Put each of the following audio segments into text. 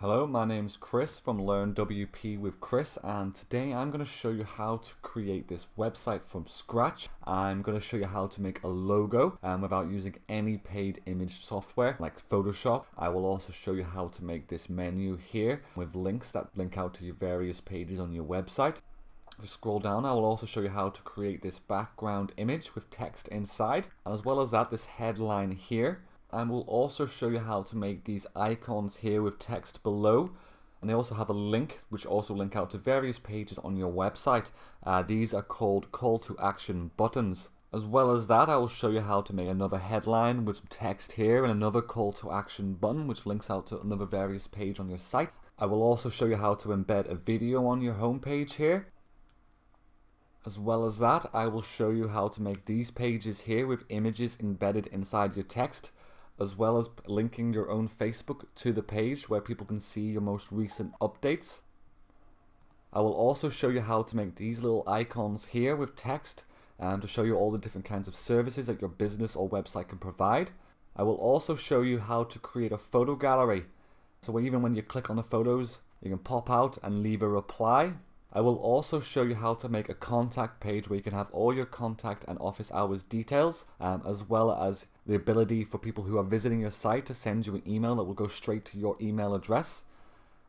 Hello, my name's Chris from Learn WP with Chris, and today I'm going to show you how to create this website from scratch. I'm going to show you how to make a logo without using any paid image software like Photoshop. I will also show you how to make this menu here with links that link out to your various pages on your website. If you scroll down, I will also show you how to create this background image with text inside, as well as that, this headline here. I will also show you how to make these icons here with text below, and they also have a link which also link out to various pages on your website. These are called call to action buttons. As well as that, I will show you how to make another headline with some text here and another call to action button which links out to another various page on your site. I will also show you how to embed a video on your home page here. As well as that, I will show you how to make these pages here with images embedded inside your text, as well as linking your own Facebook to the page where people can see your most recent updates. I will also show you how to make these little icons here with text to show you all the different kinds of services that your business or website can provide. I will also show you how to create a photo gallery, so even when you click on the photos, you can pop out and leave a reply. I will also show you how to make a contact page where you can have all your contact and office hours details, as well as the ability for people who are visiting your site to send you an email that will go straight to your email address.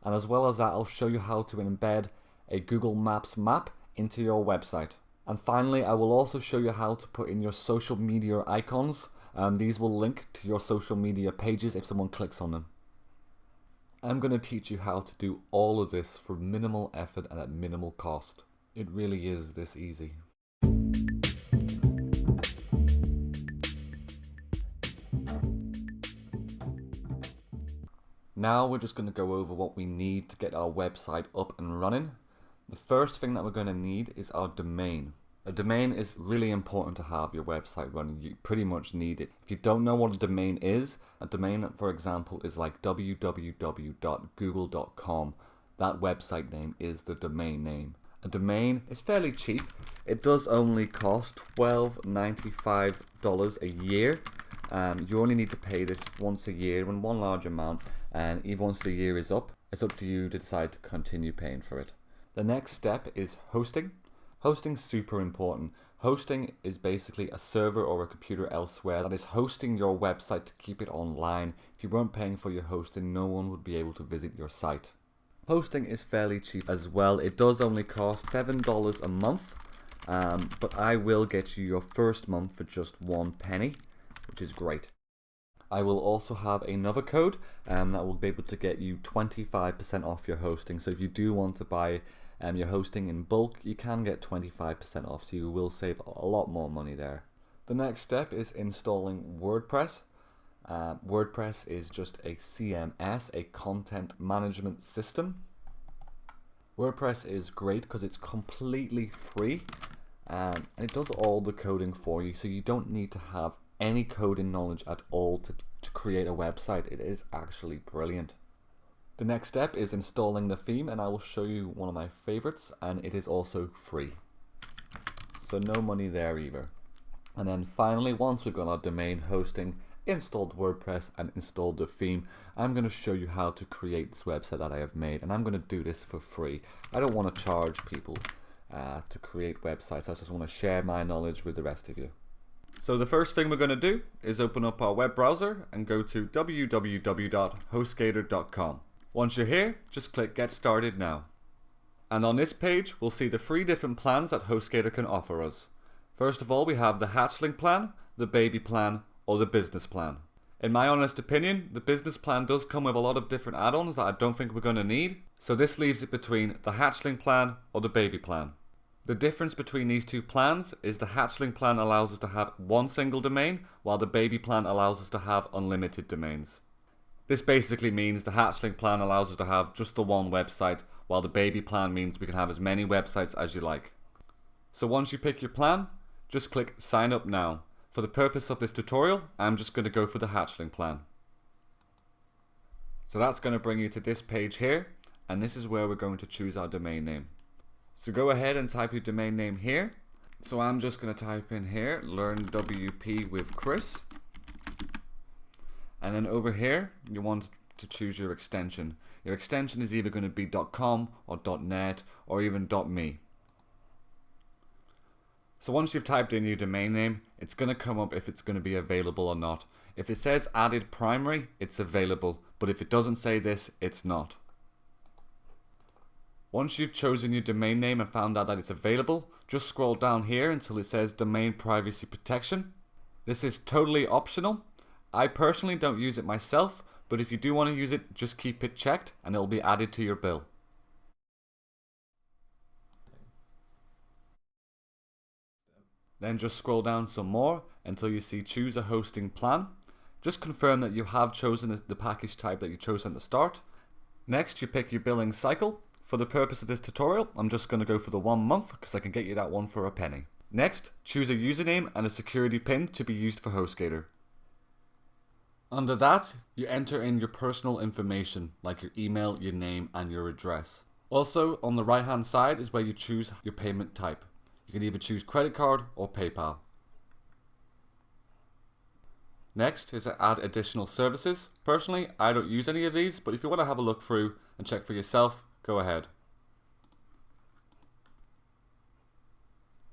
And as well as that, I'll show you how to embed a Google Maps map into your website. And finally, I will also show you how to put in your social media icons. These will link to your social media pages if someone clicks on them. I'm going to teach you how to do all of this for minimal effort and at minimal cost. It really is this easy. Now we're just going to go over what we need to get our website up and running. The first thing that we're going to need is our domain. A domain is really important to have your website running. You pretty much need it. If you don't know what a domain is, a domain, for example, is like www.google.com. That website name is the domain name. A domain is fairly cheap. It does only cost $12.95 a year. You only need to pay this once a year in one large amount, and even once the year is up, it's up to you to decide to continue paying for it. The next step is hosting. Hosting's super important. Hosting is basically a server or a computer elsewhere that is hosting your website to keep it online. If you weren't paying for your hosting, no one would be able to visit your site. Hosting is fairly cheap as well. It does only cost $7 a month, but I will get you your first month for just 1 penny, which is great. I will also have another code that will be able to get you 25% off your hosting. So if you do want to buy your hosting in bulk, you can get 25% off, so you will save a lot more money there. The next step is installing WordPress. WordPress is just a CMS, a content management system. WordPress is great because it's completely free and it does all the coding for you, so you don't need to have any coding knowledge at all to create a website. It is actually brilliant. The next step is installing the theme, and I will show you one of my favorites, and it is also free. So no money there either. And then finally, once we've got our domain, hosting, installed WordPress and installed the theme, I'm going to show you how to create this website that I have made, and I'm going to do this for free. I don't want to charge people to create websites. I just want to share my knowledge with the rest of you. So the first thing we're going to do is open up our web browser and go to www.hostgator.com. Once you're here, just click Get Started Now. And on this page, we'll see the 3 different plans that HostGator can offer us. First of all, we have the hatchling plan, the baby plan, or the business plan. In my honest opinion, the business plan does come with a lot of different add-ons that I don't think we're going to need, so this leaves it between the hatchling plan or the baby plan. The difference between these two plans is the hatchling plan allows us to have 1 single domain, while the baby plan allows us to have unlimited domains. This basically means the hatchling plan allows us to have just the 1 website, while the baby plan means we can have as many websites as you like. So once you pick your plan, just click Sign Up Now. For the purpose of this tutorial, I'm just going to go for the hatchling plan. So that's going to bring you to this page here, and this is where we're going to choose our domain name. So go ahead and type your domain name here. So I'm just going to type in here, Learn WP with Chris. And then over here, you want to to choose your extension. Your extension is either going to be .com or .net or even .me. So once you've typed in your domain name, it's going to come up if it's going to be available or not. If it says added primary, it's available, but if it doesn't say this, it's not. Once you've chosen your domain name and found out that it's available, just scroll down here until it says domain privacy protection. This is totally optional. I personally don't use it myself, but if you do want to use it, just keep it checked and it will be added to your bill. Then just scroll down some more until you see choose a hosting plan. Just confirm that you have chosen the package type that you chose at the start. Next, you pick your billing cycle. For the purpose of this tutorial, I'm just going to go for the 1 month because I can get you that one for a penny. Next, choose a username and a security pin to be used for HostGator. Under that, you enter in your personal information like your email, your name, and your address. Also, on the right hand side is where you choose your payment type. You can either choose credit card or PayPal. Next is to add additional services. Personally, I don't use any of these, but if you want to have a look through and check for yourself, go ahead.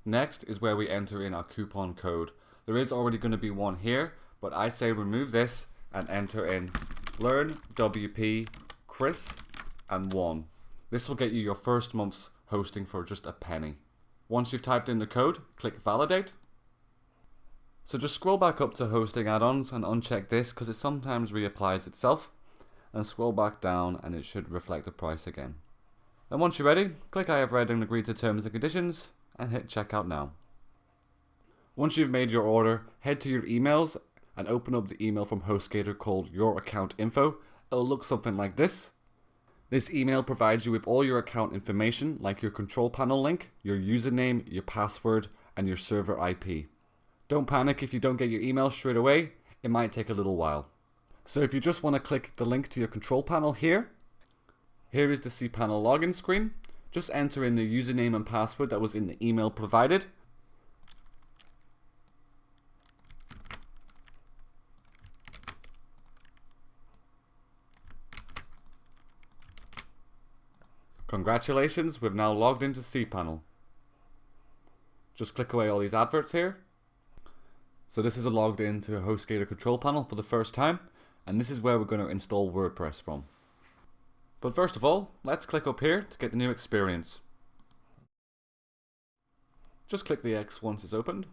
Next is where we enter in our coupon code. There is already going to be one here, but I say remove this and enter in LearnWP Chris and 1. This will get you your first month's hosting for just a penny. Once you've typed in the code, click validate. So just scroll back up to hosting add-ons and uncheck this because it sometimes reapplies itself, and scroll back down and it should reflect the price again. Then once you're ready, click I have read and agreed to terms and conditions and hit checkout now. Once you've made your order, head to your emails and open up the email from HostGator called Your Account Info. It'll look something like this. This email provides you with all your account information like your control panel link, your username, your password, and your server IP. Don't panic if you don't get your email straight away, it might take a little while. So if you just want to click the link to your control panel here is the cPanel login screen. Just enter in the username and password that was in the email provided. Congratulations, we've now logged into cPanel. Just click away all these adverts here. So this is a logged into a HostGator control panel for the first time, and this is where we're going to install WordPress from. But first of all, let's click up here to get the new experience. Just click the X once it's opened.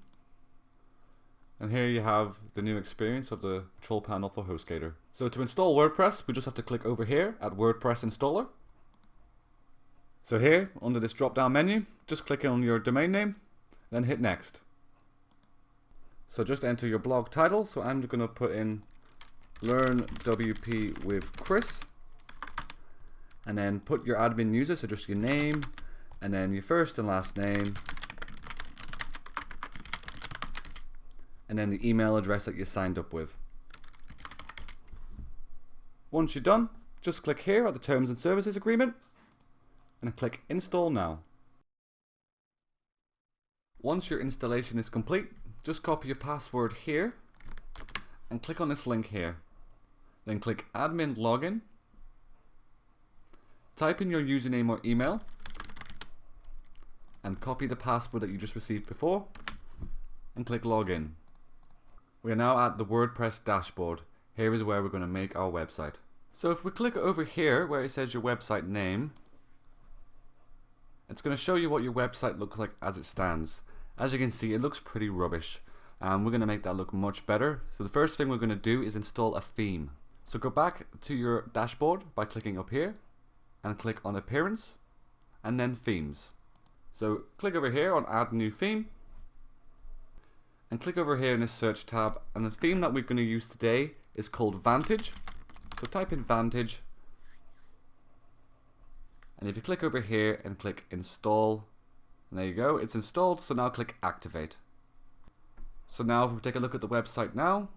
And here you have the new experience of the control panel for HostGator. So to install WordPress, we just have to click over here at WordPress Installer. So here, under this drop-down menu, just click on your domain name, then hit next. So just enter your blog title. So I'm going to put in Learn WP with Chris. And then put your admin user, so just your name, and then your first and last name. And then the email address that you signed up with. Once you're done, just click here at the Terms and Services Agreement and click Install Now. Once your installation is complete, just copy your password here and click on this link here. Then click Admin Login. Type in your username or email and copy the password that you just received before and click Login. We are now at the WordPress dashboard. Here is where we're going to make our website. So if we click over here where it says your website name, it's going to show you what your website looks like as it stands. As you can see, it looks pretty rubbish. And we're going to make that look much better. So the first thing we're going to do is install a theme. So go back to your dashboard by clicking up here and click on Appearance and then Themes. So click over here on Add New Theme and click over here in the Search tab, and the theme that we're going to use today is called Vantage. So type in Vantage, and if you click over here and click Install, and there you go, it's installed. So now click Activate. So now if we take a look at the website now,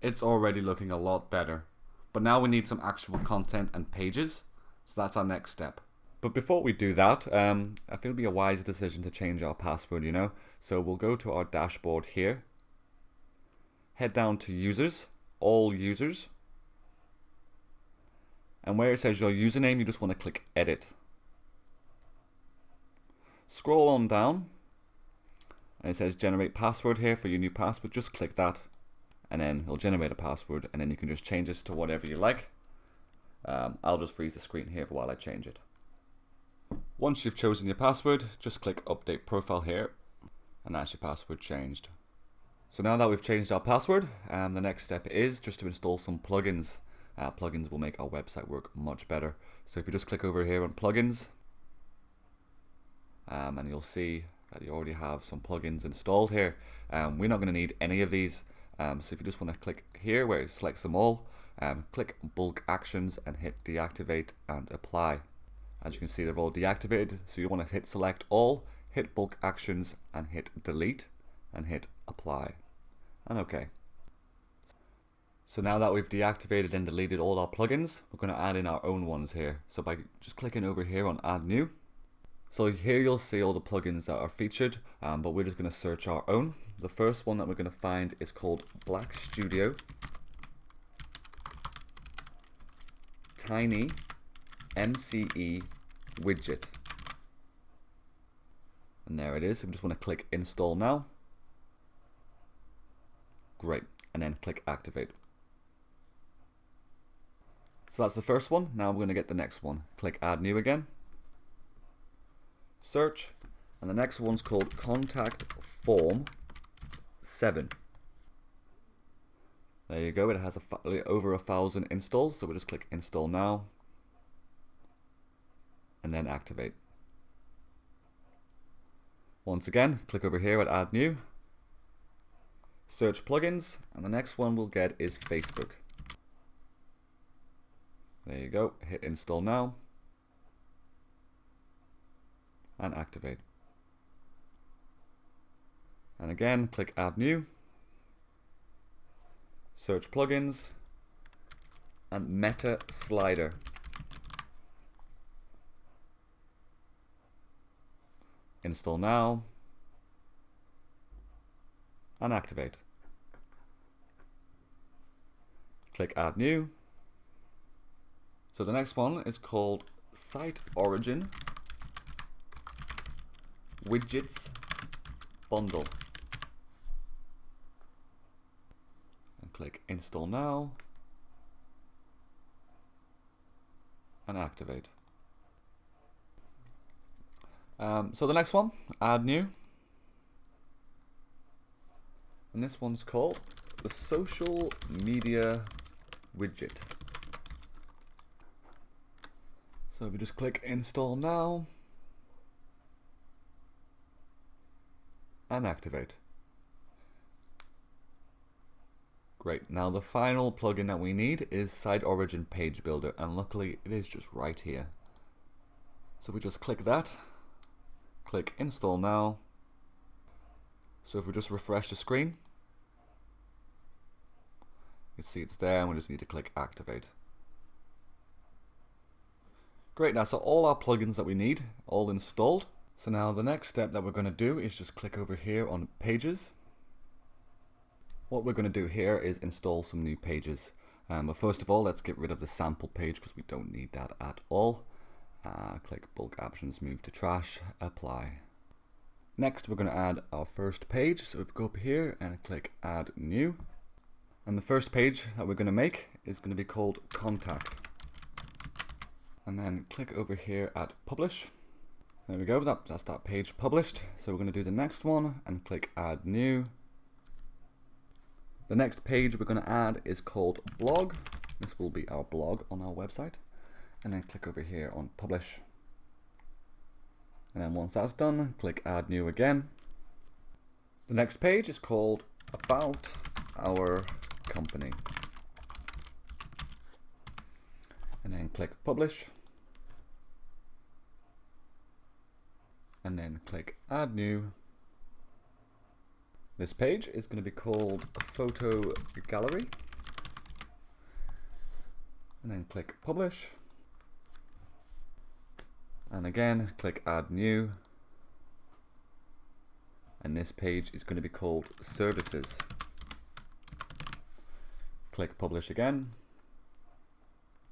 it's already looking a lot better. But now we need some actual content and pages, so that's our next step. But before we do that, I think it'll be a wise decision to change our password, So we'll go to our dashboard here, head down to Users, all users. And where it says your username, you just want to click edit. Scroll on down and it says generate password here for your new password. Just click that and then it'll generate a password, and then you can just change this to whatever you like. I'll just freeze the screen here for while I change it. Once you've chosen your password, just click update profile here and that's your password changed. So now that we've changed our password, the next step is just to install some plugins. Plugins will make our website work much better. So if you just click over here on plugins, and you'll see that you already have some plugins installed here. We're not going to need any of these. So if you just want to click here where it selects them all, click bulk actions and hit deactivate and apply. As you can see, they're all deactivated, so you want to hit select all, hit bulk actions and hit delete and hit apply and OK. So now that we've deactivated and deleted all our plugins, we're going to add in our own ones here. So by just clicking over here on add new, so here you'll see all the plugins that are featured, but we're just going to search our own. The first one that we're going to find is called Black Studio Tiny MCE widget. And there it is. So we just want to click install now. Great. And then click activate. So that's the first one. Now we're going to get the next one. Click add new again. Search. And the next one's called Contact Form 7. There you go. It has over 1,000 installs. So we'll just click install now. And then activate. Once again, click over here at add new. Search plugins, and the next one we'll get is Facebook. There you go, hit install now and activate. And again, click add new. Search plugins and Meta Slider. Install now and activate. Click add new. So the next one is called Site Origin Widgets Bundle. And click install now and activate. So the next one, add new. And this one's called the Social Media Widget. So we just click install now and activate. Great. Now the final plugin that we need is Site Origin Page Builder, and luckily it is just right here. So we just click that, click install now. So if we just refresh the screen, you can see it's there, and we just need to click activate. Great, now so all our plugins that we need, all installed. So now the next step that we're going to do is just click over here on pages. What we're going to do here is install some new pages. But first of all, let's get rid of the sample page because we don't need that at all. Click bulk options, move to trash, apply. Next, we're going to add our first page. So if we go up here and click add new. And the first page that we're going to make is going to be called contact. And then click over here at publish. There we go, that's that page published. So we're going to do the next one and click add new. The next page we're going to add is called blog. This will be our blog on our website. And then click over here on publish. And then once that's done, click add new again. The next page is called about our company. And then click publish. And then click add new. This page is going to be called photo gallery. And then click publish. And again, click add new. And this page is going to be called services. click publish again,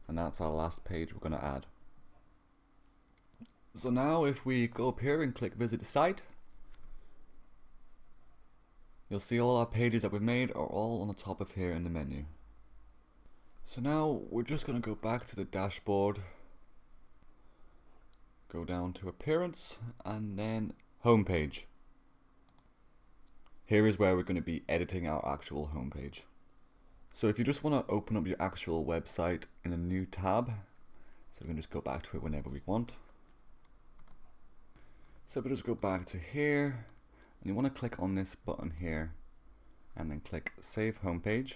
and that's our last page we're going to add. So now if we go up here and click visit the site, you'll see all our pages that we've made are all on the top of here in the menu. So now we're just going to go back to the dashboard, go down to appearance, and then homepage. Here is where we're going to be editing our actual homepage. So if you just want to open up your actual website in a new tab, so we can just go back to it whenever we want. So if we just go back to here, and you want to click on this button here, and then click Save Homepage.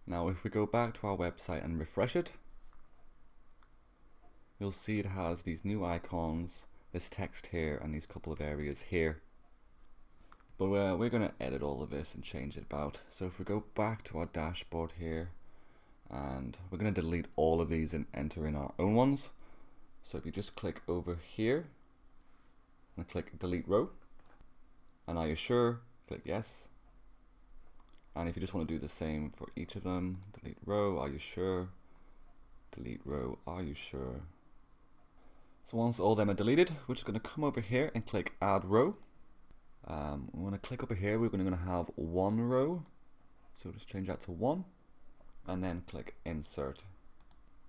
Now if we go back to our website and refresh it, you'll see it has these new icons, this text here, and these couple of areas here. But we're going to edit all of this and change it about. So if we go back to our dashboard here, and we're going to delete all of these and enter in our own ones. So if you just click over here and click delete row, and are you sure? Click yes. And if you just want to do the same for each of them, delete row, are you sure? Delete row, are you sure? So once all of them are deleted, we're just going to come over here and click add row. We're going to click over here, we're going to have one row. So just change that to 1, and then click insert.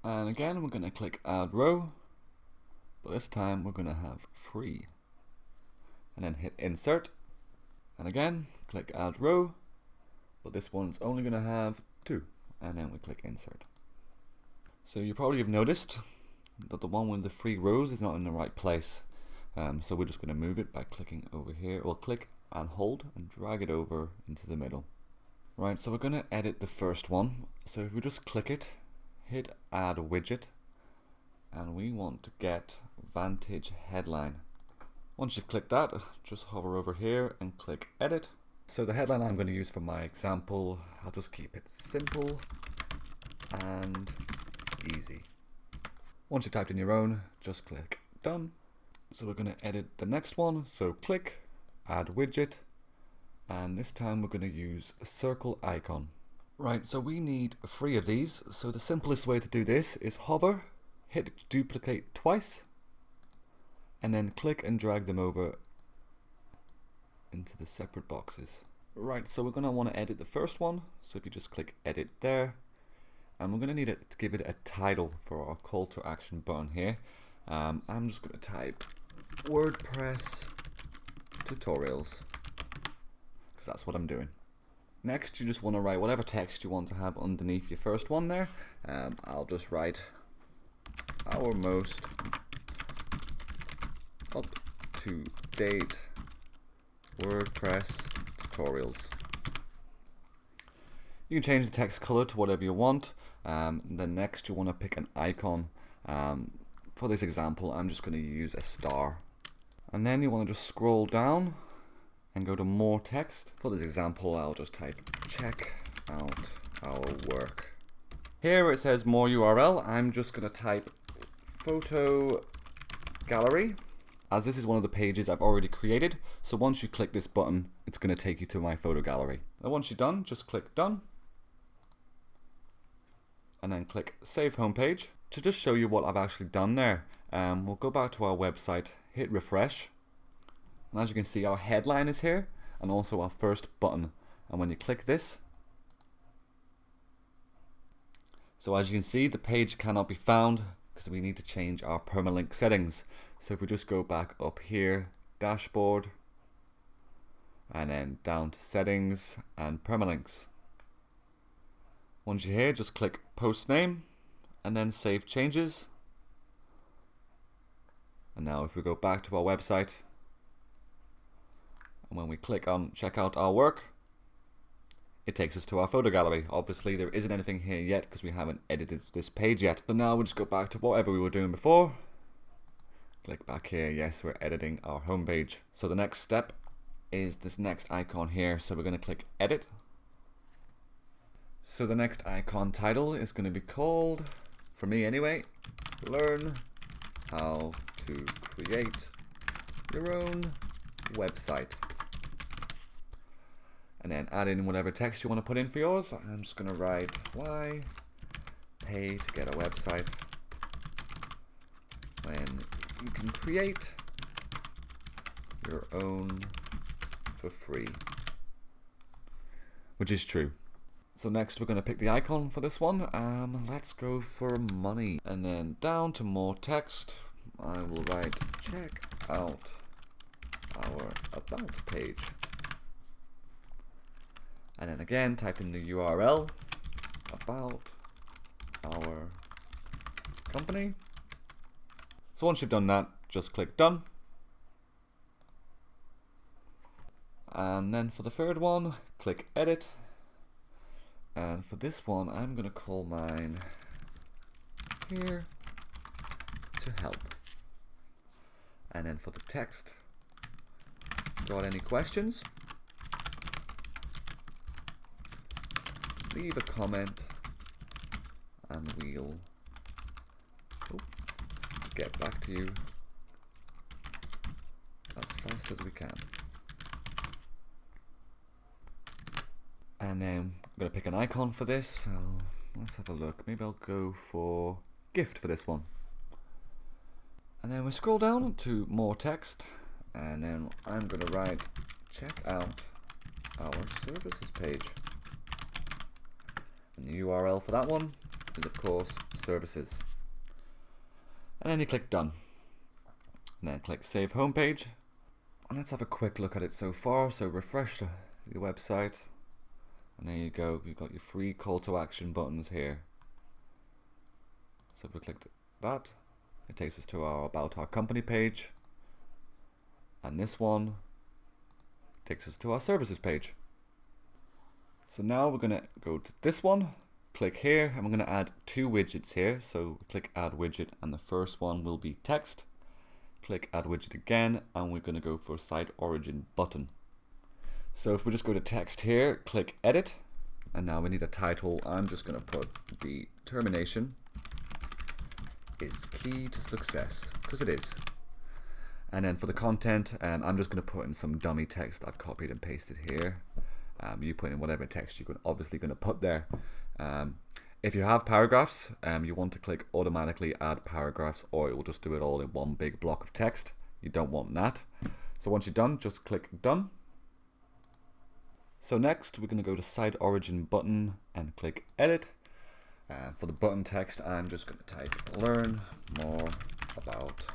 And again, we're going to click add row, but this time we're going to have 3. And then hit insert. And again, click add row, but this one's only going to have 2, and then we click insert. So you probably have noticed that the one with the 3 rows is not in the right place. So we're just going to move it by clicking over here, or click and hold and drag it over into the middle. Right, so we're going to edit the first one. So if we just click it, hit add widget, and we want to get Vantage headline. Once you've clicked that, just hover over here and click edit. So the headline I'm going to use for my example, I'll just keep it simple and easy. Once you've typed in your own, just click done. So we're going to edit the next one, so click add widget, and this time we're going to use a circle icon. Right, so we need 3 of these, so the simplest way to do this is hover, hit duplicate twice, and then click and drag them over into the separate boxes. Right, so we're going to want to edit the first one, so if you just click edit there, and we're going to need it to give it a title for our call to action button here. I'm just going to type WordPress tutorials, because that's what I'm doing. Next, you just want to write whatever text you want to have underneath your first one there. I'll just write our most up-to-date WordPress tutorials. You can change the text color to whatever you want. Then next you want to pick an icon. For this example, I'm just going to use a star. And then you want to just scroll down and go to more text. For this example, I'll just type check out our work. Here it says more URL. I'm just going to type photo gallery, as this is one of the pages I've already created. So once you click this button, it's going to take you to my photo gallery. And once you're done, just click done. And then click save homepage. To just show you what I've actually done there, we'll go back to our website, hit refresh, and as you can see our headline is here and also our first button, and when you click this, so as you can see the page cannot be found because we need to change our permalink settings. So if we just go back up here, dashboard, and then down to settings and permalinks. Once you're here, just click post name and then save changes. And now if we go back to our website, and when we click on check out our work, it takes us to our photo gallery. Obviously there isn't anything here yet because we haven't edited this page yet. So now we'll just go back to whatever we were doing before. Click back here, yes, we're editing our homepage. So the next step is this next icon here. So we're going to click edit. So the next icon title is going to be called, for me anyway, learn how to create your own website. and then add in whatever text you want to put in for yours. I'm just going to write why pay to get a website when you can create your own for free, which is true. So next we're going to pick the icon for this one. Let's go for money, and then down to more text I will write check out our about page, and then again type in the URL about our company. So once you've done that, just click done. And then for the third one, click edit. And for this one, I'm going to call mine here to help. And then for the text, got any questions? Leave a comment and we'll get back to you as fast as we can. And then I'm going to pick an icon for this. Let's have a look. Maybe I'll go for gift for this one. And then we scroll down to more text, and then I'm going to write check out our services page. And the URL for that one is of course services. And then you click done. And then click save homepage. And let's have a quick look at it so far. So refresh your website. And there you go, you've got your free call to action buttons here. So if we click that, it takes us to our about our company page. And this one takes us to our services page. So now we're going to go to this one, click here, and we're going to add two widgets here. So click add widget, and the first one will be text. Click add widget again, and we're going to go for site origin button. So if we just go to text here, click edit, and now we need a title. I'm just going to put the termination is key to success, because it is. And then for the content, I'm just going to put in some dummy text I've copied and pasted here. You put in whatever text you're obviously going to put there. If you have paragraphs, you want to click automatically add paragraphs, or it will just do it all in one big block of text. You don't want that. So once you're done, just click done. So next we're going to go to site origin button and click edit. For the button text, I'm just going to type learn more about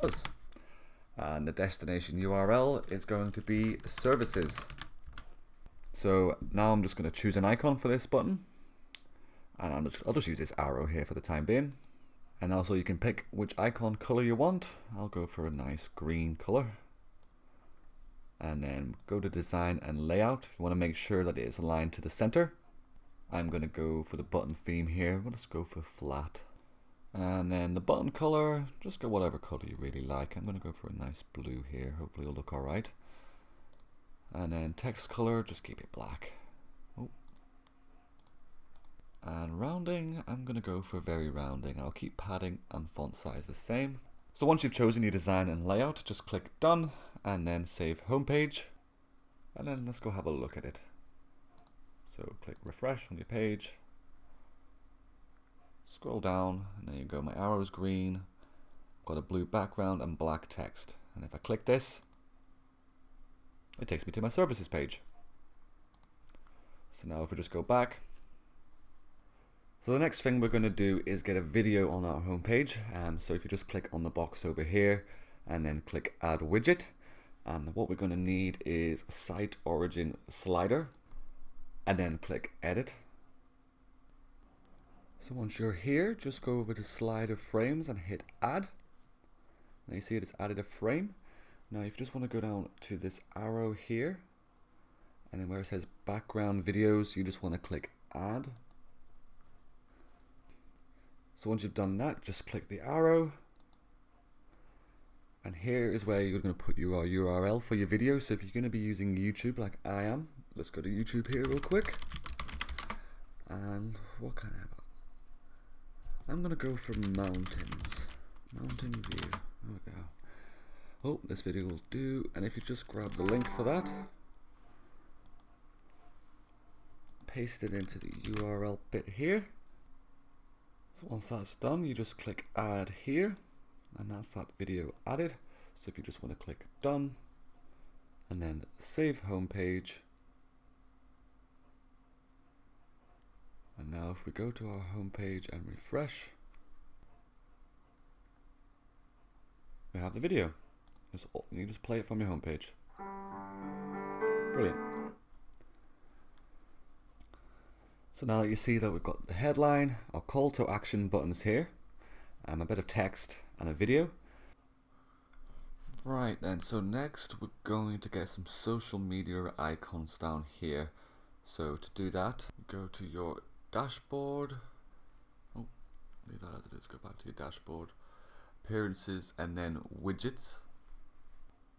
us. And the destination URL is going to be services. So now I'm just going to choose an icon for this button, and I'll just use this arrow here for the time being. And also you can pick which icon color you want. I'll go for a nice green color. And then go to design and layout. You want to make sure that it is aligned to the center. I'm going to go for the button theme here. We'll just go for flat. And then the button color, just go whatever color you really like. I'm going to go for a nice blue here. Hopefully it'll look alright. And then text color, just keep it black. Oh. And rounding, I'm going to go for very rounding. I'll keep padding and font size the same. So once you've chosen your design and layout, just click done and then save homepage. And then let's go have a look at it. So click refresh on your page. Scroll down, and there you go, my arrow is green, got a blue background and black text. And if I click this, it takes me to my services page. So now if we just go back. So the next thing we're going to do is get a video on our homepage. So if you just click on the box over here and then click add widget, and what we're going to need is a site origin slider, and then click edit. So once you're here, just go over to slider frames and hit add. Now you see it's added a frame. Now if you just want to go down to this arrow here, and then where it says background videos, you just want to click add. So once you've done that, just click the arrow. And here is where you're going to put your URL for your video. So if you're going to be using YouTube like I am, let's go to YouTube here real quick. And what can I have? I'm going to go for mountains. Mountain view. There we go. Oh, this video will do. And if you just grab the link for that, paste it into the URL bit here. So once that's done, you just click add here, and that's that video added. So if you just want to click done, and then save homepage. And now if we go to our homepage and refresh, we have the video. You just play it from your homepage. Brilliant. So now you see that we've got the headline, our call to action buttons here, a bit of text and a video. Right then, so next we're going to get some social media icons down here. So to do that, go to your dashboard. Oh, leave that as it is, go back to your dashboard. Appearances and then widgets.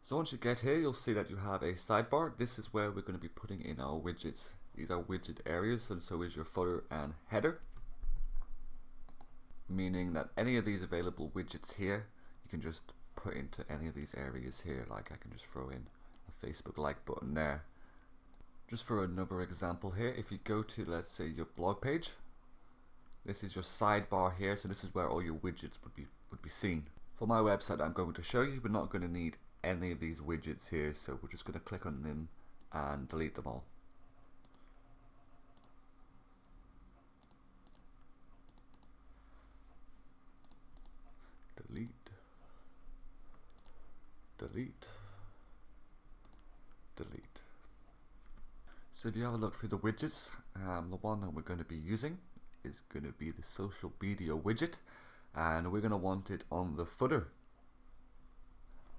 So once you get here, you'll see that you have a sidebar. This is where we're going to be putting in our widgets. These are widget areas, and so is your footer and header. Meaning that any of these available widgets here, you can just put into any of these areas here. Like I can just throw in a Facebook like button there. Just for another example here, if you go to, let's say, your blog page, this is your sidebar here, so this is where all your widgets would be seen. For my website I'm going to show you, we're not going to need any of these widgets here, so we're just going to click on them and delete them all. Delete, delete, delete. So if you have a look through the widgets, the one that we're going to be using is going to be the social media widget, and we're going to want it on the footer.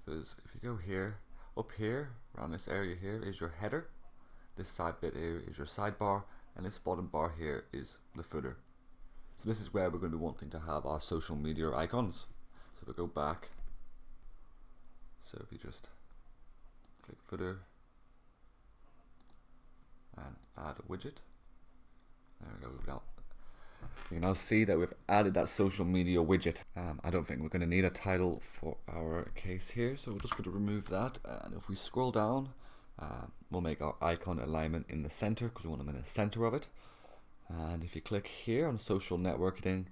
Because if you go here, up here, around this area here is your header, this side bit here is your sidebar, and this bottom bar here is the footer. So this is where we're going to be wanting to have our social media icons. So if we go back, so if you just click footer and add a widget, there we go. You now see that we've added that social media widget. I don't think we're going to need a title for our case here, so we're just going to remove that. And if we scroll down, we'll make our icon alignment in the center because we want them in the center of it. And if you click here on social networking,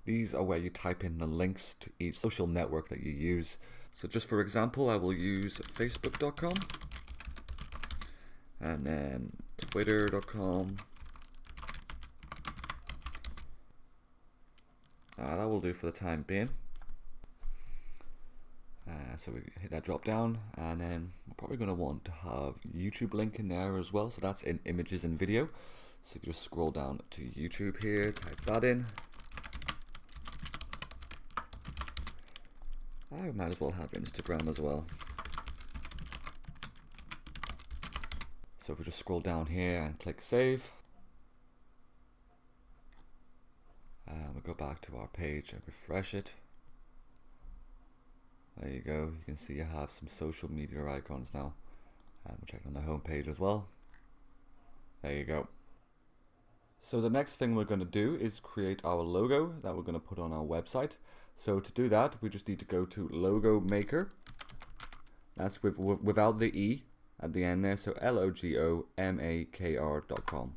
these are where you type in the links to each social network that you use. So just for example, I will use facebook.com and then twitter.com. That will do for the time being. So we hit that drop down, and then we're probably going to want to have YouTube link in there as well. So that's in images and video. So if you just scroll down to YouTube here, type that in. I might as well have Instagram as well. So if we just scroll down here and click save, and we'll go back to our page and refresh it. There you go, you can see you have some social media icons now. And we'll check on the home page as well. There you go. So the next thing we're going to do is create our logo that we're going to put on our website. So to do that, we just need to go to Logo Maker. That's without the E at the end there, so logomakr.com.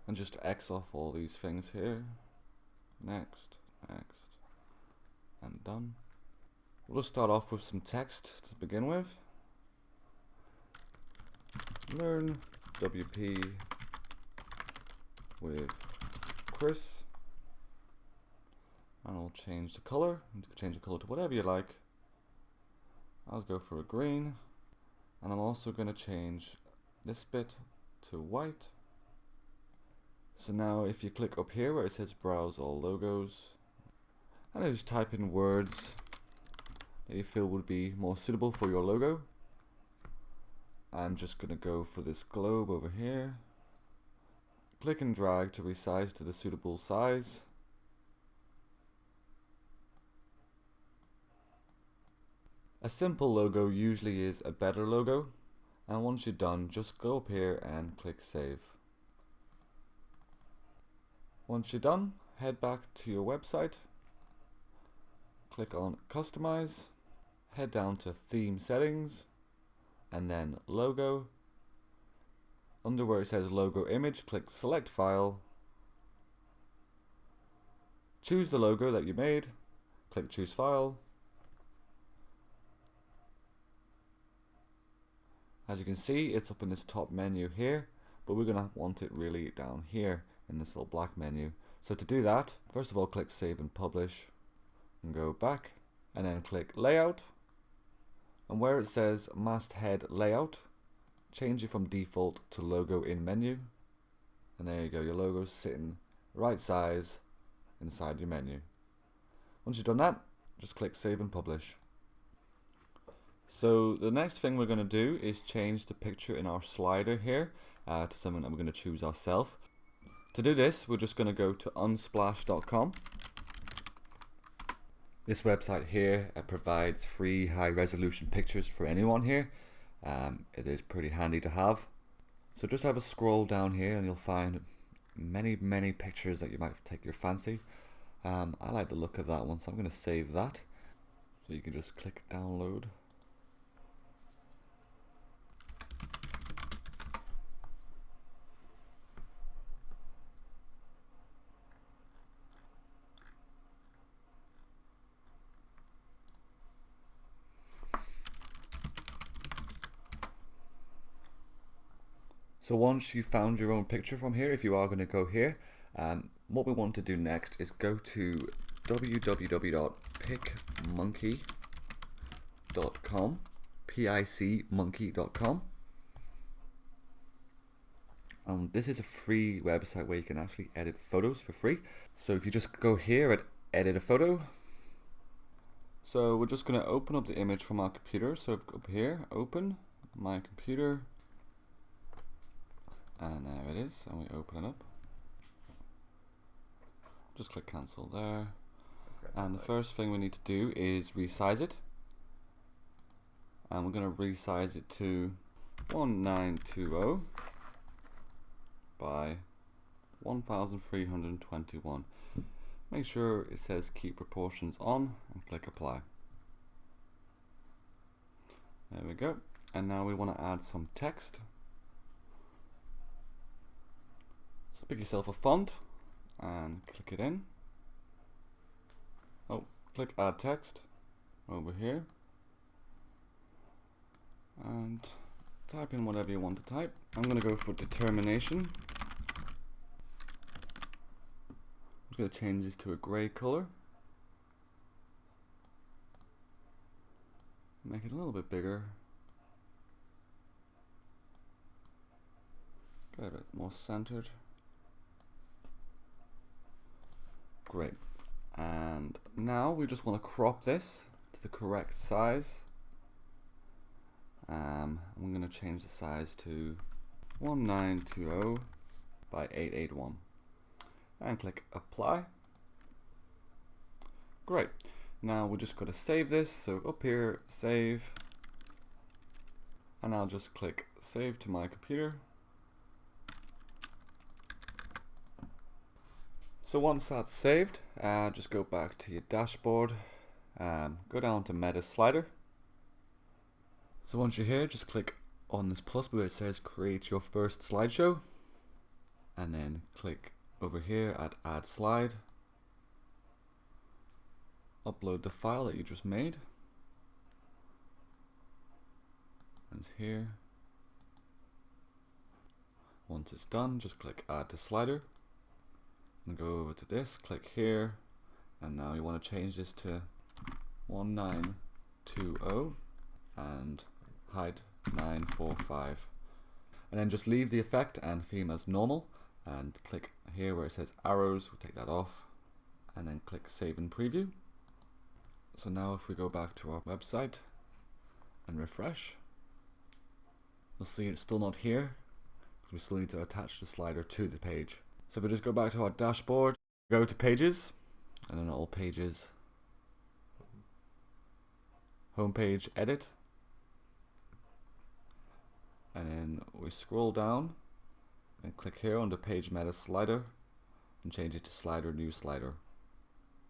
And just X off all these things here. Next, next, and done. We'll just start off with some text to begin with. Learn WP with Chris. And I'll change the color. You can change the color to whatever you like. I'll go for a green. And I'm also going to change this bit to white. So now if you click up here where it says browse all logos, and I just type in words that you feel would be more suitable for your logo. I'm just going to go for this globe over here. Click and drag to resize to the suitable size. A simple logo usually is a better logo, and once you're done, just go up here and click save. Once you're done, head back to your website, click on customize, head down to theme settings, and then logo, under where it says logo image, click select file, choose the logo that you made, click choose file. As you can see, it's up in this top menu here, but we're going to want it really down here in this little black menu. So to do that, first of all, click save and publish and go back, and then click layout, and where it says masthead layout, change it from default to logo in menu, and there you go, your logo's sitting right size inside your menu. Once you've done that, just click save and publish. So the next thing we're going to do is change the picture in our slider here to something that we're going to choose ourselves. To do this, we're just going to go to unsplash.com. This website here provides free high resolution pictures for anyone here. It is pretty handy to have. So just have a scroll down here and you'll find many pictures that you might take your fancy. I like the look of that one, so I'm going to save that. So you can just click download. So once you've found your own picture from here, if you are going to go here, what we want to do next is go to www.picmonkey.com, picmonkey.com. This is a free website where you can actually edit photos for free. So if you just go here at edit a photo, so we're just going to open up the image from our computer. So up here, open my computer. And there it is, and we open it up. Just click cancel there. And the first thing we need to do is resize it. And we're going to resize it to 1920 by 1321. Make sure it says keep proportions on and click apply. There we go. And now we want to add some text. So pick yourself a font and click it in. Oh, click add text over here and type in whatever you want to type. I'm going to go for determination. I'm going to change this to a grey color. Make it a little bit bigger. Get it more centered. Great. And now we just want to crop this to the correct size. I'm going to change the size to 1920 by 881 and click apply. Great. Now we're just going to save this. So up here, save, and I'll just click save to my computer. So once that's saved, just go back to your dashboard, go down to meta slider. So once you're here, just click on this plus where it says create your first slideshow, and then click over here at add slide. Upload the file that you just made. And it's here. Once it's done, just click add to slider. And go over to this, click here, and now you want to change this to 1920 and height 945. And then just leave the effect and theme as normal, and click here where it says arrows, we'll take that off, and then click save and preview. So now if we go back to our website and refresh, you'll see it's still not here, because we still need to attach the slider to the page. So if we just go back to our dashboard, go to pages, and then all pages, homepage, edit, and then we scroll down and click here on the page meta slider and change it to slider new slider,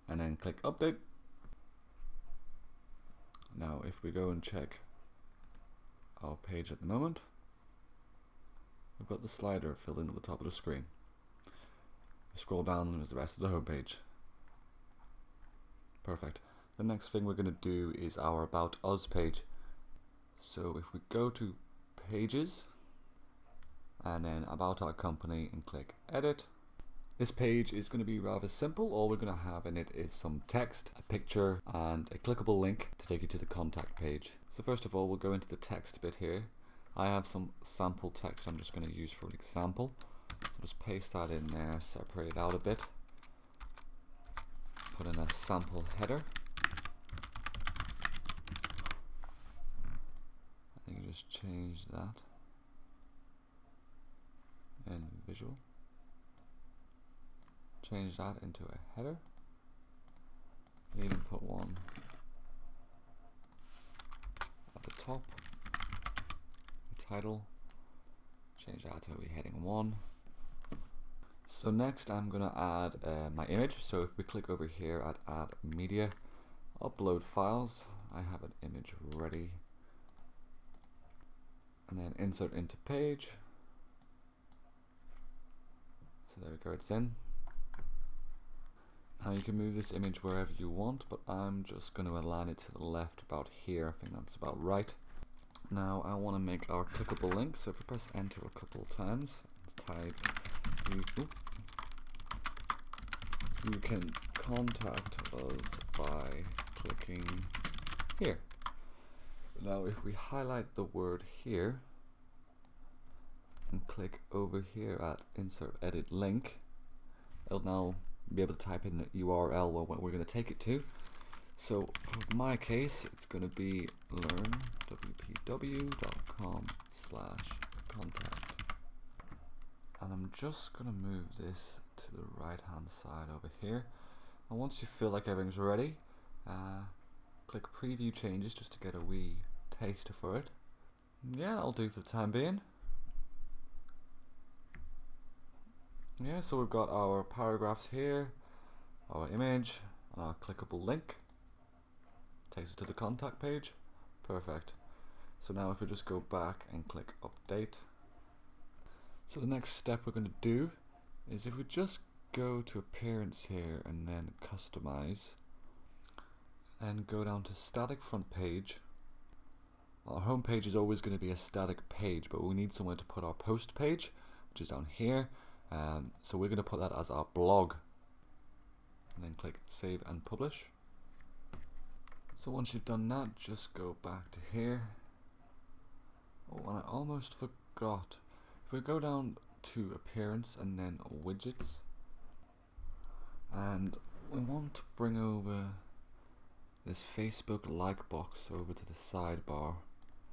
and then click update. Now if we go and check our page at the moment, we've got the slider filled in at the top of the screen. Scroll down and there's the rest of the home page. Perfect. The next thing we're going to do is our About Us page. So if we go to Pages and then About Our Company and click Edit, this page is going to be rather simple. All we're going to have in it is some text, a picture and a clickable link to take you to the contact page. So first of all, we'll go into the text bit here. I have some sample text I'm just going to use for an example. So just paste that in there, separate it out a bit, put in a sample header. I think just change that in visual. Change that into a header. Even put one at the top. Title. Change that to a heading 1. So next I'm going to add my image. So if we click over here at Add Media, Upload Files, I have an image ready. And then Insert into Page. So there we go, it's in. Now you can move this image wherever you want, but I'm just going to align it to the left about here. I think that's about right. Now I want to make our clickable link, so if we press enter a couple of times, let's type you can contact us by clicking here. Now if we highlight the word here and click over here at insert edit link, it'll now be able to type in the URL where we're going to take it to. So for my case, it's going to be learnwpw.com/contact. And I'm just going to move this to the right hand side over here. And once you feel like everything's ready, click preview changes just to get a wee taster for it. Yeah, I'll do for the time being. Yeah, so we've got our paragraphs here, our image, and our clickable link. Takes us to the contact page. Perfect. So now if we just go back and click update. So the next step we're going to do is if we just go to appearance here and then customize and go down to static front page. Our home page is always going to be a static page, but we need somewhere to put our post page, which is down here. So we're going to put that as our blog. And then click save and publish. So once you've done that, just go back to here. Oh, and I almost forgot. If we go down to appearance and then widgets, and we want to bring over this Facebook like box over to the sidebar.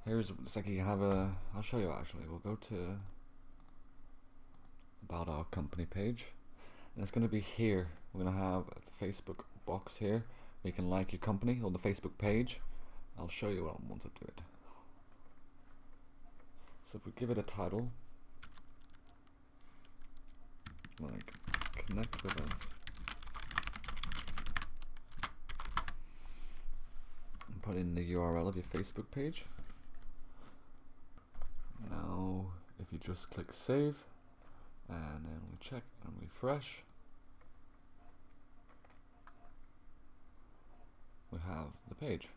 Here's, it's like you have a, I'll show you actually. We'll go to About Our Company page, and it's going to be here. We're going to have a Facebook box here. You can like your company on the Facebook page. I'll show you once I do it. So if we give it a title, like connect with us, and put in the URL of your Facebook page. Now if you just click save and then we check and refresh, we have the page.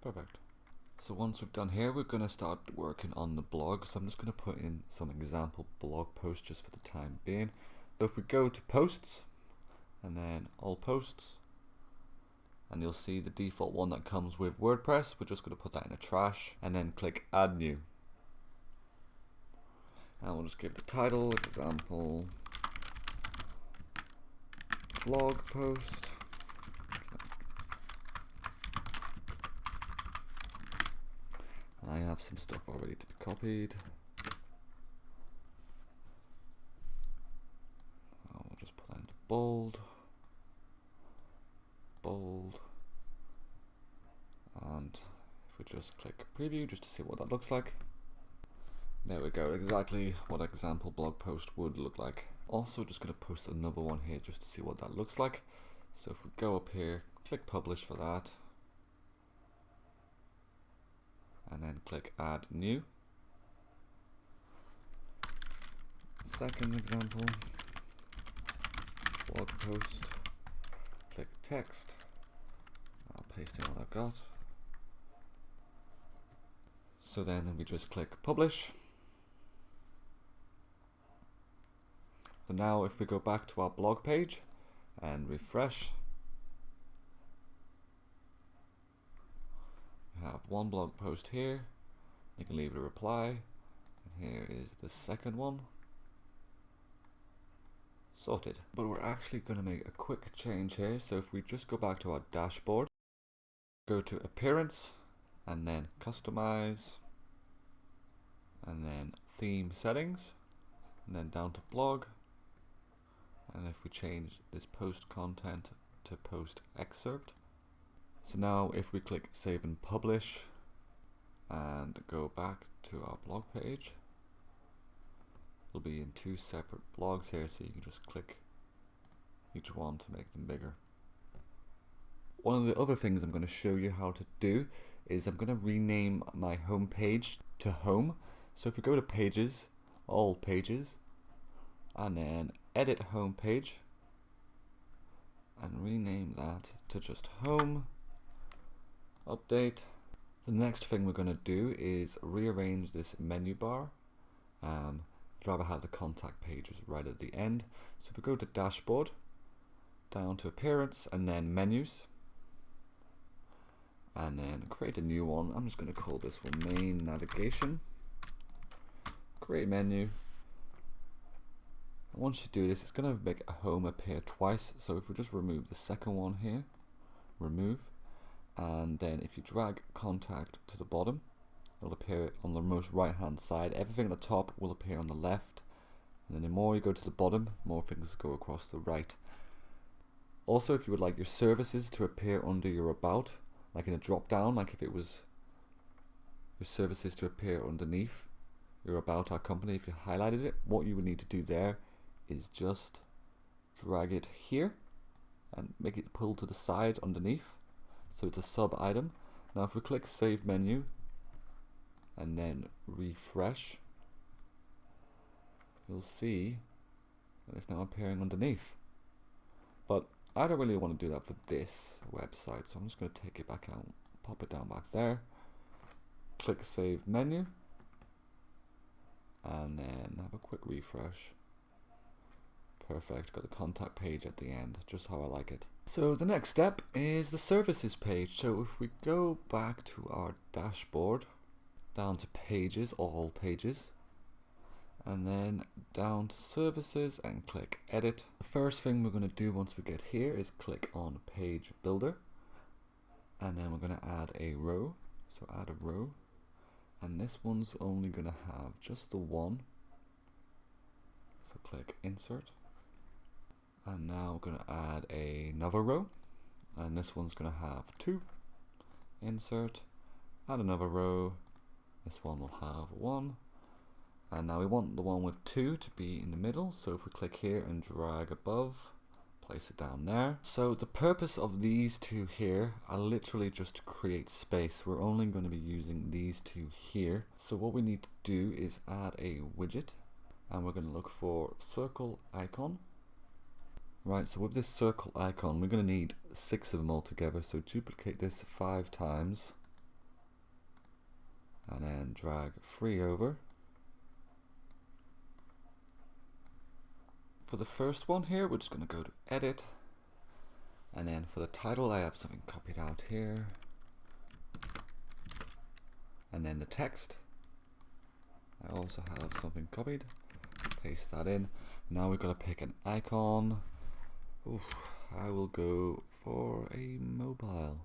Perfect. So once we've done here, we're going to start working on the blog. So I'm just going to put in some example blog posts just for the time being. So if we go to posts and then all posts, and you'll see the default one that comes with WordPress. We're just going to put that in a trash and then click add new. And we'll just give the title, example blog post. I have some stuff already to be copied. I'll just put that into bold, and if we just click preview just to see what that looks like. There we go, exactly what an example blog post would look like. Also just going to post another one here just to see what that looks like. So if we go up here, click publish for that, and then click add new. Second example, blog post, click text, I'll paste in what I've got. So then we just click publish. So now if we go back to our blog page and refresh, we have one blog post here. You can leave a reply, and here is the second one. Sorted. But we're actually going to make a quick change here. So if we just go back to our dashboard, go to appearance, and then customize, and then theme settings, and then down to blog. And if we change this post content to post excerpt. So now if we click save and publish and go back to our blog page, it'll be in two separate blogs here, so you can just click each one to make them bigger. One of the other things I'm going to show you how to do is I'm going to rename my home page to home. So if we go to pages, all pages, and then edit home page and rename that to just home, update. The next thing we're going to do is rearrange this menu bar. I'd rather have the contact pages right at the end. So if we go to dashboard, down to appearance, and then menus, and then create a new one. I'm just going to call this one main navigation. Create menu. And once you do this, it's going to make a home appear twice. So if we just remove the second one here, remove, and then if you drag contact to the bottom, it'll appear on the most right hand side. Everything at the top will appear on the left, and then the more you go to the bottom, more things go across the right. Also, if you would like your services to appear under your about, like in a drop down, like if it was your services to appear underneath your about our company, if you highlighted it, what you would need to do there is just drag it here and make it pull to the side underneath, so it's a sub item. Now if we click save menu and then refresh, you'll see that it's now appearing underneath. But I don't really want to do that for this website, so I'm just going to take it back out, pop it down back there, click save menu, and then have a quick refresh. Perfect, got the contact page at the end, just how I like it. So the next step is the services page. So if we go back to our dashboard, down to pages, all pages, and then down to services and click edit. The first thing we're going to do once we get here is click on page builder, and then we're going to add a row. So add a row, and this one's only going to have just the one. So click insert. And now we're going to add another row, and this one's going to have two. Insert, add another row, this one will have one, and now we want the one with two to be in the middle, so if we click here and drag above, place it down there. So the purpose of these two here are literally just to create space. We're only going to be using these two here. So what we need to do is add a widget, and we're going to look for circle icon. Right, so with this circle icon, we're going to need 6 of them all together. So duplicate this 5 times, and then drag 3 over. For the first one here, we're just going to go to edit, and then for the title, I have something copied out here, and then the text, I also have something copied, paste that in. Now we've got to pick an icon. Oof, I will go for a mobile.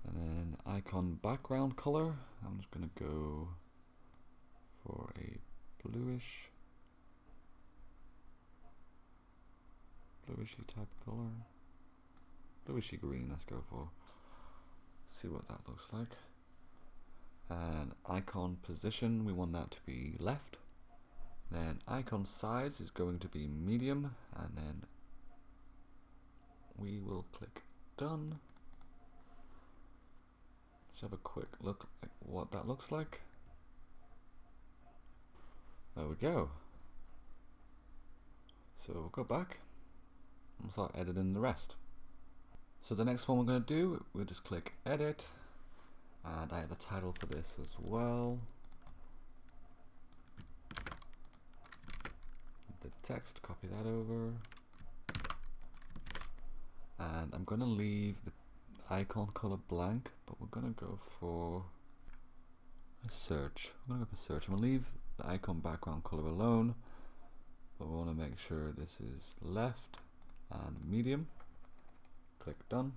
And then icon background color, I'm just going to go for a bluishy type color. Bluishy green, let's go for. See what that looks like. And icon position, we want that to be left. Then icon size is going to be medium, and then we will click done. Let's have a quick look at what that looks like. There we go. So we'll go back and start editing the rest. So the next one we're going to do, we'll just click edit, and I have the title for this as well. The text, copy that over, and I'm going to leave the icon color blank, but we're going to go for a search. I'm going to go for search. I'm going to leave the icon background color alone, but we want to make sure this is left and medium. Click done,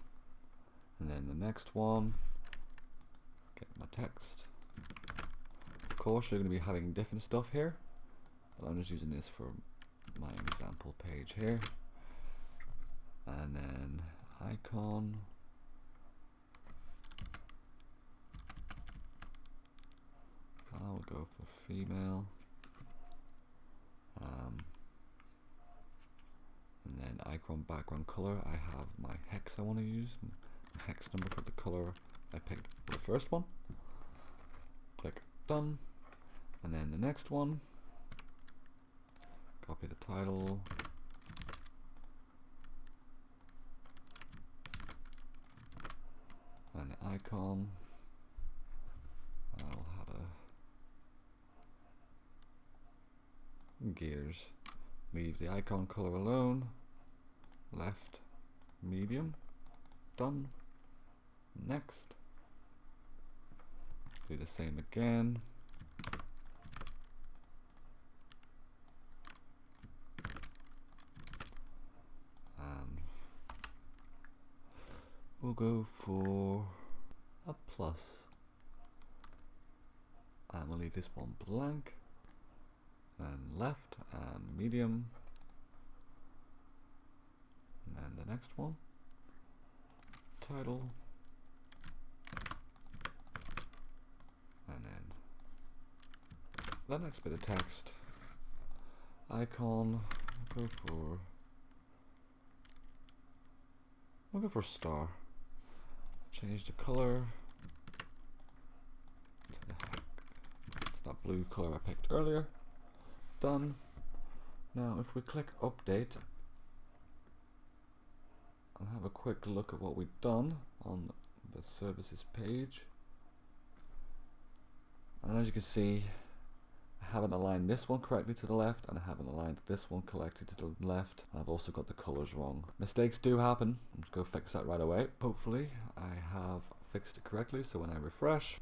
and then the next one, get my text. Of course, you're going to be having different stuff here, but I'm just using this for my example page here. And then icon, I'll go for female, and then icon background color, I have my hex I want to use, my hex number for the color I picked for the first one. Click done, and then the next one, copy the title, and the icon, I'll have a gears, leave the icon color alone, left, medium, done, next, do the same again, and we'll go for a plus, and we'll leave this one blank, and left and medium, and then the next one, title, and then the next bit of text, icon, we'll go for star, change the color to that blue color I picked earlier. Done. Now if we click update and have a quick look at what we've done on the services page, and as you can see, I haven't aligned this one correctly to the left, and I haven't aligned this one correctly to the left, and I've also got the colors wrong. Mistakes do happen. Let's go fix that right away. Hopefully I have fixed it correctly, so when I refresh,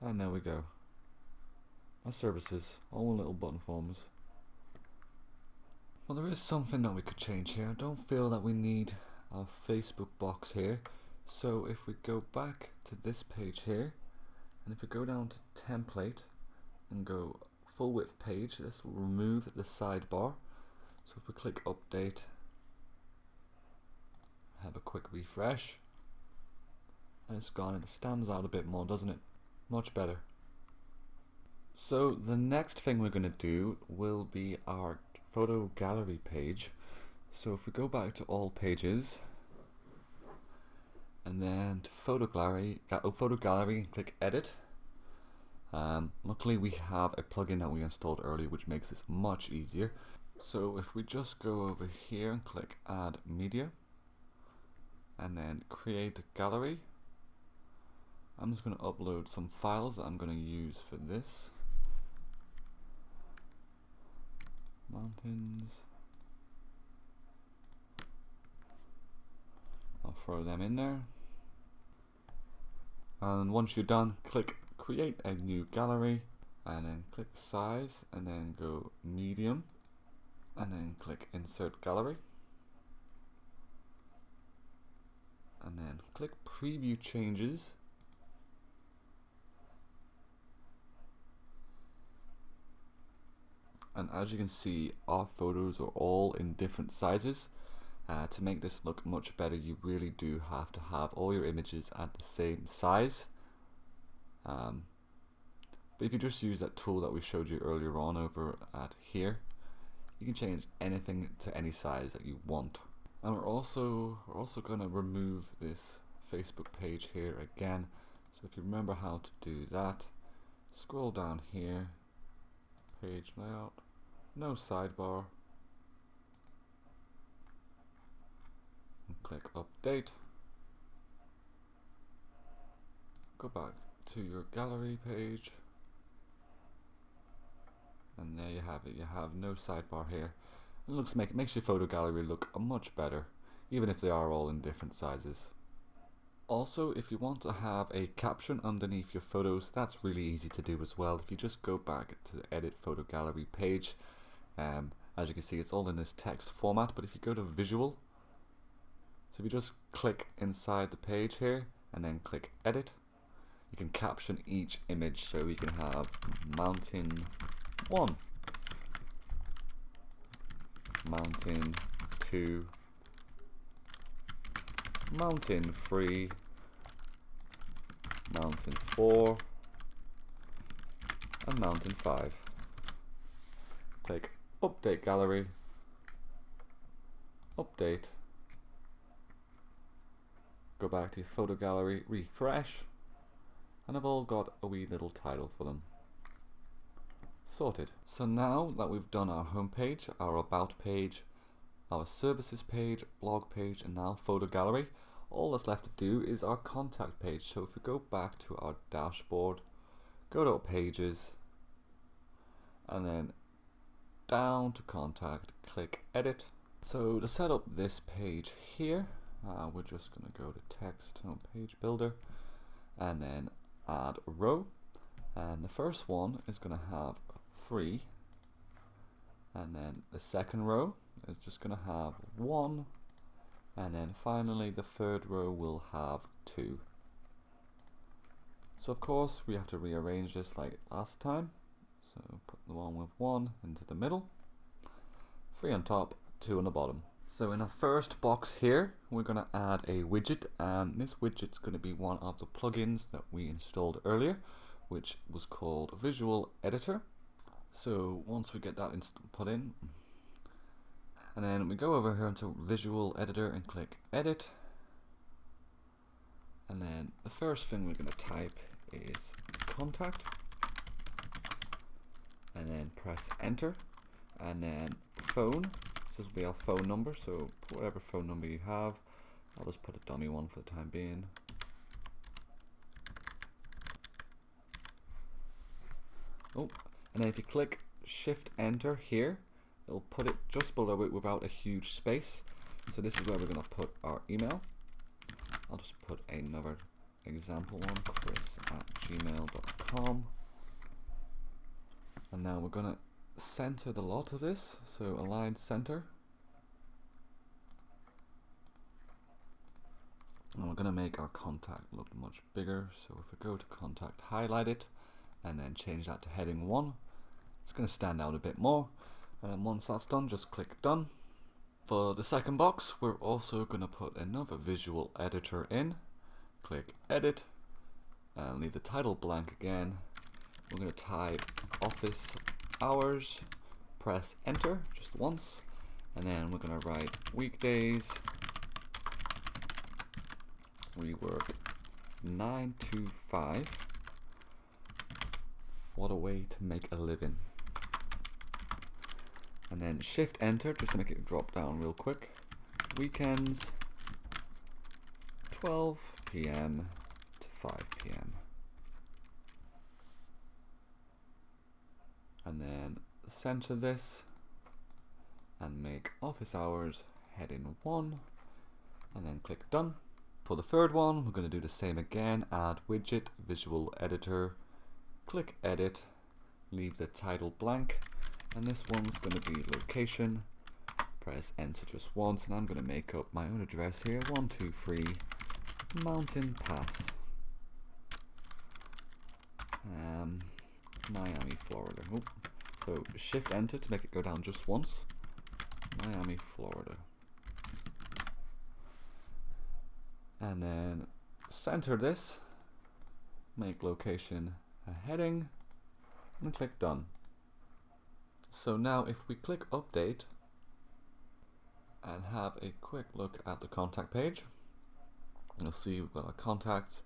and there we go. My services, all in little button forms. Well, there is something that we could change here. I don't feel that we need our Facebook box here. So if we go back to this page here, and if we go down to template and go full width page, this will remove the sidebar. So if we click update, have a quick refresh, and it's gone, and it stands out a bit more, doesn't it? Much better. So the next thing we're going to do will be our photo gallery page. So if we go back to all pages, and then to photo gallery and click edit. Luckily we have a plugin that we installed earlier which makes this much easier. So if we just go over here and click add media, and then create a gallery, I'm just going to upload some files that I'm going to use for this. Mountains. I'll throw them in there. And once you're done, click create a new gallery, and then click size, and then go medium, and then click insert gallery, and then click preview changes. And as you can see, our photos are all in different sizes. To make this look much better, you really do have to have all your images at the same size. But if you just use that tool that we showed you earlier on over at here, you can change anything to any size that you want. And we're also going to remove this Facebook page here again. So if you remember how to do that, scroll down here page layout, no sidebar, and click update. Go back to your gallery page, and there you have it. You have no sidebar here. It makes your photo gallery look much better, even if they are all in different sizes. Also, if you want to have a caption underneath your photos, that's really easy to do as well. If you just go back to the edit photo gallery page, as you can see, it's all in this text format, but if you go to visual, so if you just click inside the page here and then click edit, you can caption each image. So you can have mountain 1, mountain 2, mountain 3, mountain 4, and mountain 5. Click update gallery, update, go back to your photo gallery, refresh, and I've all got a wee little title for them. Sorted. So now that we've done our home page, our about page, our services page, blog page, and now photo gallery, all that's left to do is our contact page. So if we go back to our dashboard, go to our pages, and then down to contact, click edit. So to set up this page here, we're just going to go to text on page builder and then add a row, and the first one is going to have 3, and then the second row is just going to have 1, and then finally the third row will have 2. So of course we have to rearrange this like last time. So put the one with 1 into the middle, 3 on top, 2 on the bottom. So in our first box here, we're going to add a widget, and this widget's going to be one of the plugins that we installed earlier, which was called Visual Editor. So once we get that put in, and then we go over here into Visual Editor and click Edit, and then the first thing we're going to type is contact, and then press enter, and then phone. This will be our phone number, so whatever phone number you have. I'll just put a dummy one for the time being. Oh, and then if you click shift enter here, it'll put it just below it without a huge space. So this is where we're going to put our email. I'll just put another example one, chris@gmail.com. And now we're going to center the lot of this, so align center, and we're going to make our contact look much bigger. So if we go to contact, highlight it, and then change that to heading 1, it's going to stand out a bit more. And once that's done, just click done. For the second box, we're also going to put another visual editor in. Click edit and leave the title blank again. We're going to type office hours, press enter just once, and then we're going to write weekdays, we work 9 to 5. What a way to make a living. And then shift enter just to make it drop down real quick. Weekends 12 p.m. to 5 p.m. And then center this and make office hours heading 1, and then click done. For the third one, we're going to do the same again. Add widget, visual editor, click edit, leave the title blank, and this one's going to be location. Press enter just once, and I'm going to make up my own address here, 123 Mountain Pass, Miami, Florida. Oh, so shift enter to make it go down just once. Miami, Florida. And then center this, make location a heading, and click done. So now if we click update and have a quick look at the contact page, you'll see we've got our contacts,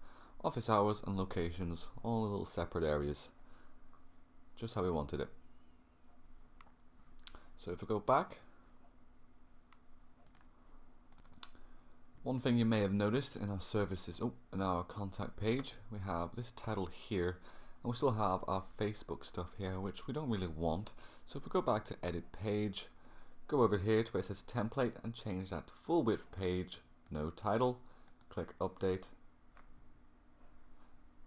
office hours, and locations, all in little separate areas, just how we wanted it. So if we go back, one thing you may have noticed in our services, in our contact page, we have this title here, and we still have our Facebook stuff here, which we don't really want. So if we go back to edit page, go over here to where it says template and change that to full width page, no title, click update,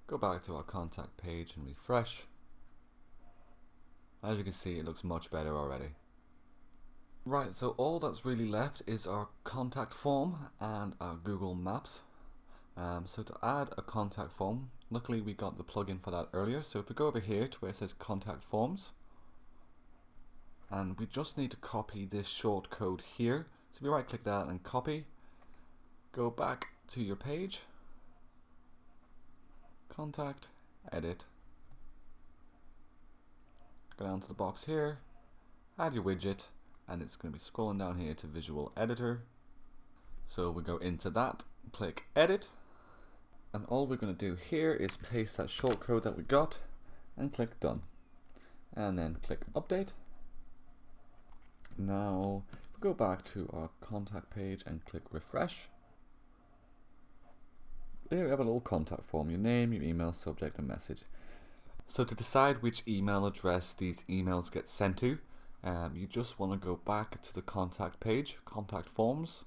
go back to our contact page and refresh. As you can see, it looks much better already. Right, so all that's really left is our contact form and our Google Maps. So to add a contact form, luckily we got the plugin for that earlier. So if we go over here to where it says contact forms, and we just need to copy this short code here. So if you right click that and copy, go back to your page, contact, edit, go down to the box here, add your widget, and it's going to be scrolling down here to visual editor. So we go into that, click edit, and all we're going to do here is paste that shortcode that we got and click done, and then click update. Now if we go back to our contact page and click refresh, here we have a little contact form, your name, your email, subject and message. So to decide which email address these emails get sent to, you just want to go back to the contact page, contact forms,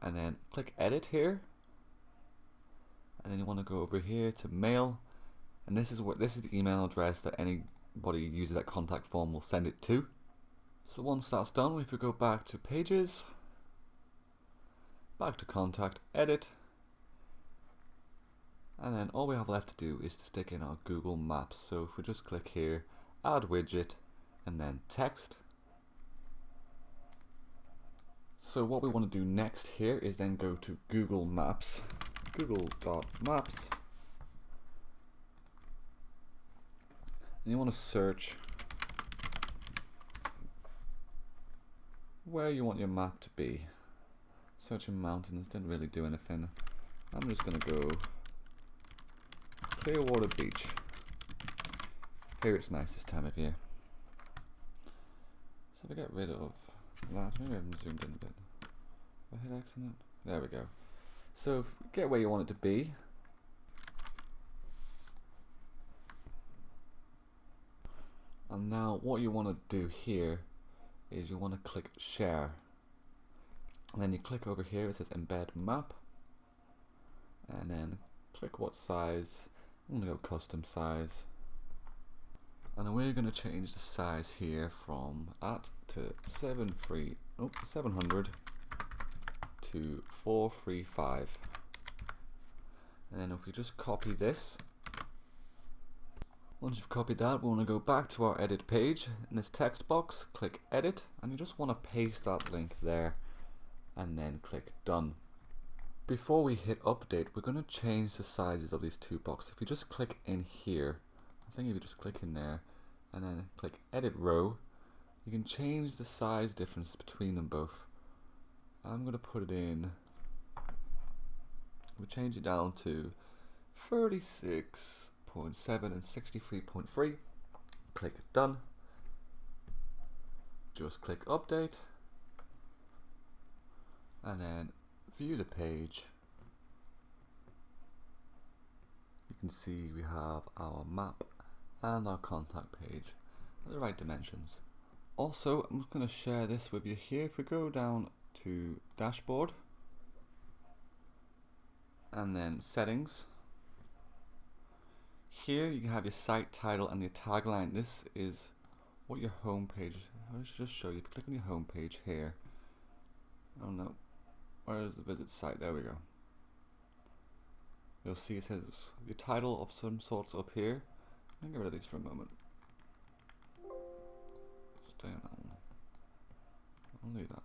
and then click edit here, and then you want to go over here to mail, and this is the email address that anybody who uses that contact form will send it to. So once that's done, if we go back to pages, back to contact, edit, and then all we have left to do is to stick in our Google Maps. So if we just click here, add widget, and then text. So what we want to do next here is then go to Google Maps, google.maps, and you want to search where you want your map to be. Searching mountains didn't really do anything. I'm just going to go Clearwater Beach. Here it's nice this time of year. So if I get rid of that, maybe I haven't zoomed in a bit. Have I hit X on it? There we go. So get where you want it to be. And now what you want to do here is you want to click share. And then you click over here, it says embed map. And then click what size. I'm going to go custom size. And then we're going to change the size here from to 700 to 435. And then if we just copy this, once you've copied that, we want to go back to our edit page. In this text box, click edit, and you just want to paste that link there, and then click done. Before we hit update, we're going to change the sizes of these two boxes. If you just click in here, I think if you just click in there and then click edit row, you can change the size difference between them both. I'm going to put it in, we'll change it down to 36.7 and 63.3. Click done. Just click update, and then view the page. You can see we have our map and our contact page at the right dimensions. Also, I'm just going to share this with you here. If we go down to dashboard and then settings, here you can have your site title and your tagline. This is what your home page, I'll just show you. If you click on your home page here, oh no, where is the visit site? There we go. You'll see it says your title of some sorts up here. I'll get rid of these for a moment. Stay on that one. I'll leave that.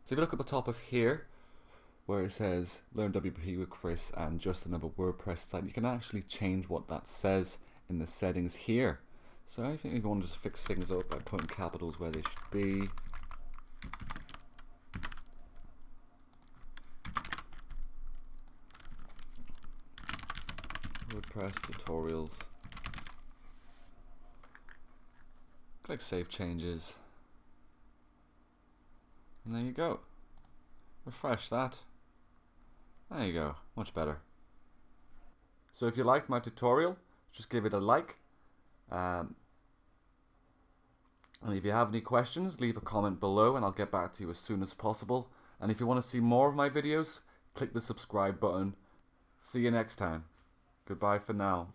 So if you look at the top of here, where it says Learn WP with Chris and just another WordPress site, you can actually change what that says in the settings here. So I think if you want to just fix things up by putting capitals where they should be. WordPress tutorials Click Save Changes. And there you go. Refresh that. There you go. Much better. So if you liked my tutorial, just give it a like. And if you have any questions, leave a comment below and I'll get back to you as soon as possible. And if you want to see more of my videos, click the subscribe button. See you next time. Goodbye for now.